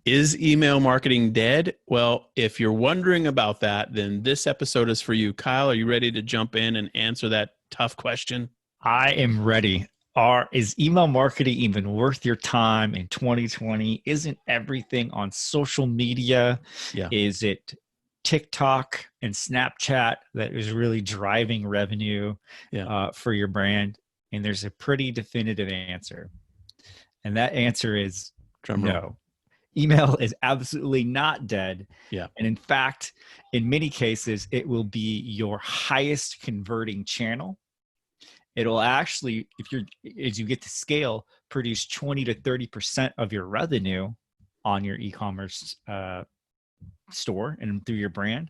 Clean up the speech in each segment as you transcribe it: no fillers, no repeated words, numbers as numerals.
Is email marketing dead? Well, if you're wondering about that, then this episode is for you. Kyle, are you ready to jump in and answer that tough question? I am ready. Is email marketing even worth your time in 2020? Isn't everything on social media? Yeah. Is it TikTok and Snapchat that is really driving revenue Yeah. for your brand? And there's a pretty definitive answer. And that answer is Drum roll. no. Email is absolutely not dead. Yeah. And in fact, in many cases, it will be your highest converting channel. It'll actually, if you're as you get to scale, produce 20 to 30% of your revenue on your e-commerce store and through your brand.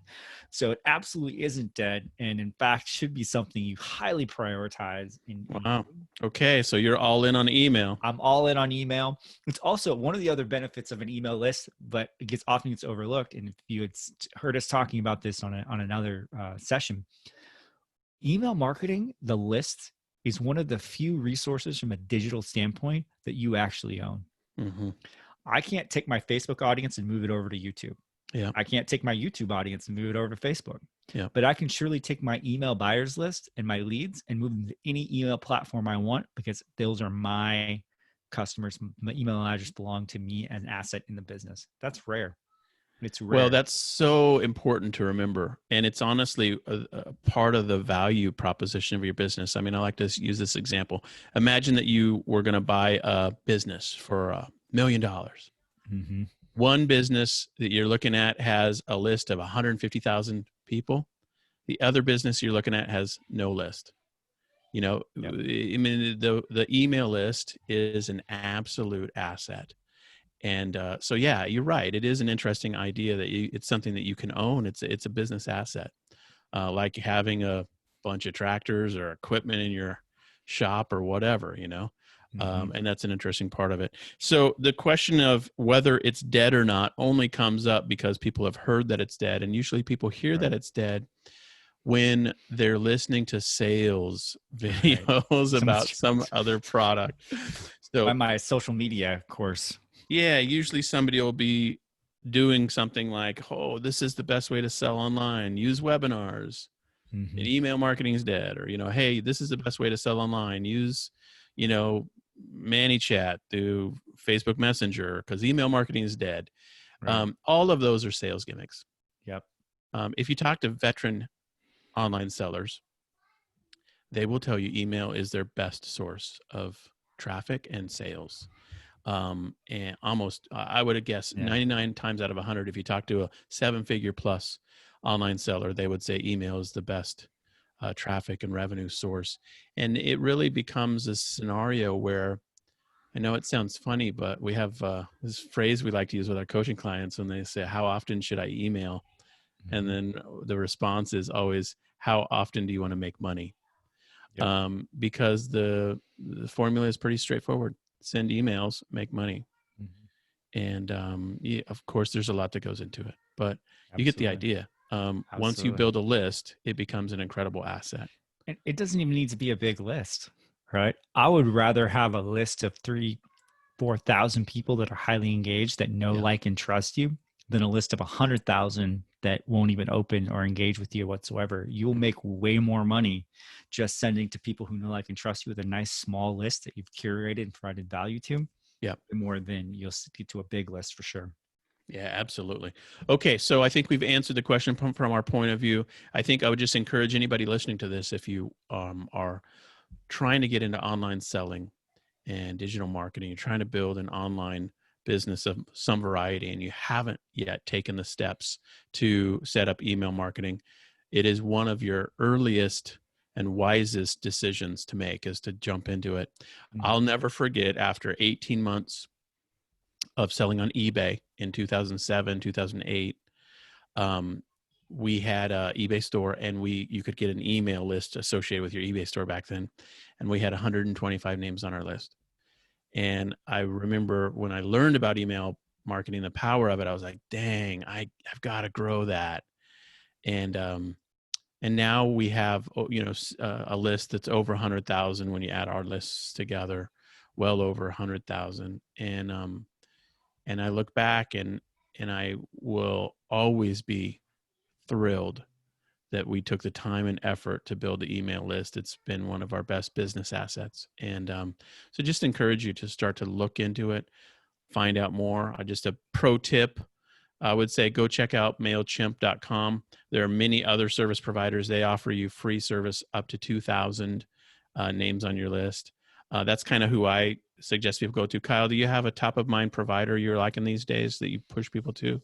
So it absolutely isn't dead, and in fact should be something you highly prioritize in Wow. doing. Okay. So you're all in on email. I'm all in on email. It's also one of the other benefits of an email list, but it gets overlooked. And if you had heard us talking about this on another session, email marketing, the list is one of the few resources from a digital standpoint that you actually own. Mm-hmm. I can't take my Facebook audience and move it over to YouTube. Yeah. I can't take my YouTube audience and move it over to Facebook. Yeah. But I can surely take my email buyers list and my leads and move them to any email platform I want, because those are my customers. My email address belong to me as an asset in the business. That's rare. It's Well, rare. that's so important to remember. And it's honestly a part of the value proposition of your business. I mean, I like to use this example. Imagine that you were going to buy a business for $1 million. Mm-hmm. One business that you're looking at has a list of 150,000 people. The other business you're looking at has no list. Yep. I mean, the email list is an absolute asset. And so, yeah, you're right. It is an interesting idea that it's something that you can own. It's a business asset, like having a bunch of tractors or equipment in your shop or whatever, Mm-hmm. and that's an interesting part of it. So the question of whether it's dead or not only comes up because people have heard that it's dead, and usually people hear Right. that it's dead when they're listening to sales Right. videos about some other product. By So my social media course. yeah, usually somebody will be doing something like, oh, this is the best way to sell online. Use webinars. Mm-hmm. And email marketing is dead. Or, hey, this is the best way to sell online. Use, you know, ManyChat through Facebook Messenger because email marketing is dead. Right. All of those are sales gimmicks. Yep. If you talk to veteran online sellers, they will tell you email is their best source of traffic and sales. And almost, I would have guessed Yeah. 99 times out of 100, if you talk to a 7-figure plus online seller, they would say email is the best traffic and revenue source. And it really becomes a scenario where, I know it sounds funny, but we have this phrase we like to use with our coaching clients when they say, how often should I email? And Mm-hmm. then the response is always, how often do you want to make money? Yep. Because the formula is pretty straightforward. Send emails, make money. Mm-hmm. And yeah, of course, there's a lot that goes into it, but you get the Absolutely. idea. Once you Absolutely. build a list, it becomes an incredible asset. And it doesn't even need to be a big list, right? I would rather have a list of 4,000 people that are highly engaged that know, Yeah. like, and trust you than a list of 100,000 that won't even open or engage with you whatsoever. You'll make way more money just sending to people who know, like, and trust you with a nice small list that you've curated and provided value to, Yeah. more than you'll get to a big list for sure. Yeah, absolutely. Okay, so I think we've answered the question from our point of view. I think I would just encourage anybody listening to this, if you are trying to get into online selling and digital marketing, you're trying to build an online business of some variety, and you haven't yet taken the steps to set up email marketing, it is one of your earliest and wisest decisions to make, is to jump into it. Mhm. I'll never forget, after 18 months of selling on eBay in 2007, 2008, we had a eBay store, and you could get an email list associated with your eBay store back then, and we had 125 names on our list. And I remember when I learned about email marketing, the power of it, I was like, dang, I've got to grow that. And now we have, a list that's over 100,000 when you add our lists together, well over 100,000. And And I look back and I will always be thrilled that we took the time and effort to build the email list. It's been one of our best business assets. And so just encourage you to start to look into it, find out more. Just a pro tip, I would say go check out MailChimp.com. There are many other service providers. They offer you free service up to 2,000 names on your list. That's kind of who I suggest people go to. Kyle, do you have a top of mind provider you're liking these days that you push people to?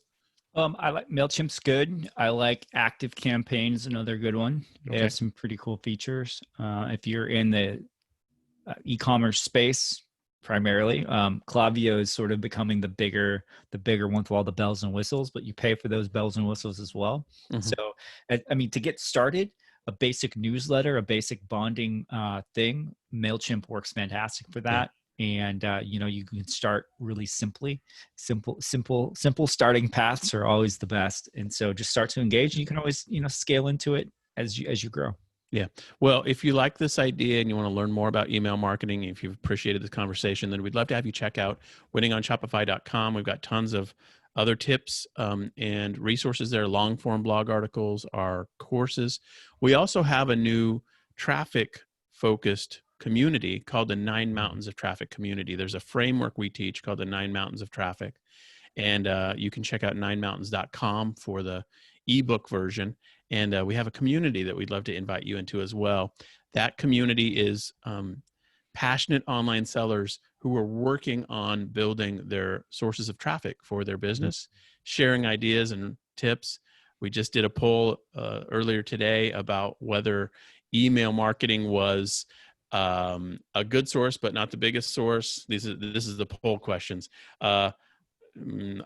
I like MailChimp's good. I like Active Campaigns, another good one. They Okay. have some pretty cool features. If you're in the e-commerce space primarily, Klaviyo is sort of becoming the bigger one with all the bells and whistles, but you pay for those bells and whistles as well. Mm-hmm. So, I mean, to get started, a basic newsletter, a basic bonding thing, MailChimp works fantastic for that. And you can start really simply. Simple starting paths are always the best. And so just start to engage, and you can always scale into it as you grow. Yeah. Well, if you like this idea and you want to learn more about email marketing, if you've appreciated this conversation, then we'd love to have you check out winningonshopify.com. We've got tons of other tips and resources there, long form blog articles, our courses. We also have a new traffic focused community called the 9 Mountains of Traffic community. There's a framework we teach called the 9 Mountains of Traffic. And you can check out 9mountains.com for the ebook version. And we have a community that we'd love to invite you into as well. That community is passionate online sellers who are working on building their sources of traffic for their business, sharing ideas and tips. We just did a poll earlier today about whether email marketing was a good source, but not the biggest source. This is the poll questions. A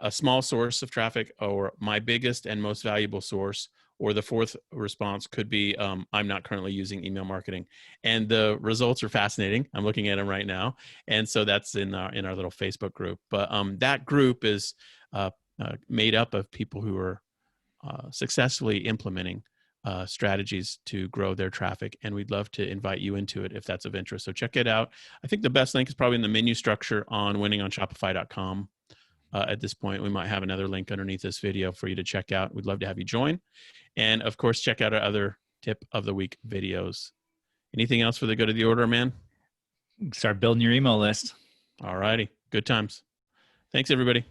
small source of traffic, or my biggest and most valuable source, or the fourth response could be I'm not currently using email marketing. And the results are fascinating. I'm looking at them right now, and so that's in our little Facebook group. But that group is made up of people who are successfully implementing strategies to grow their traffic, and we'd love to invite you into it if that's of interest. So check it out. I think the best link is probably in the menu structure on winningonshopify.com. At this point, we might have another link underneath this video for you to check out. We'd love to have you join. And of course, check out our other tip of the week videos. Anything else for the good of the order, man? Start building your email list. All righty. Good times. Thanks, everybody.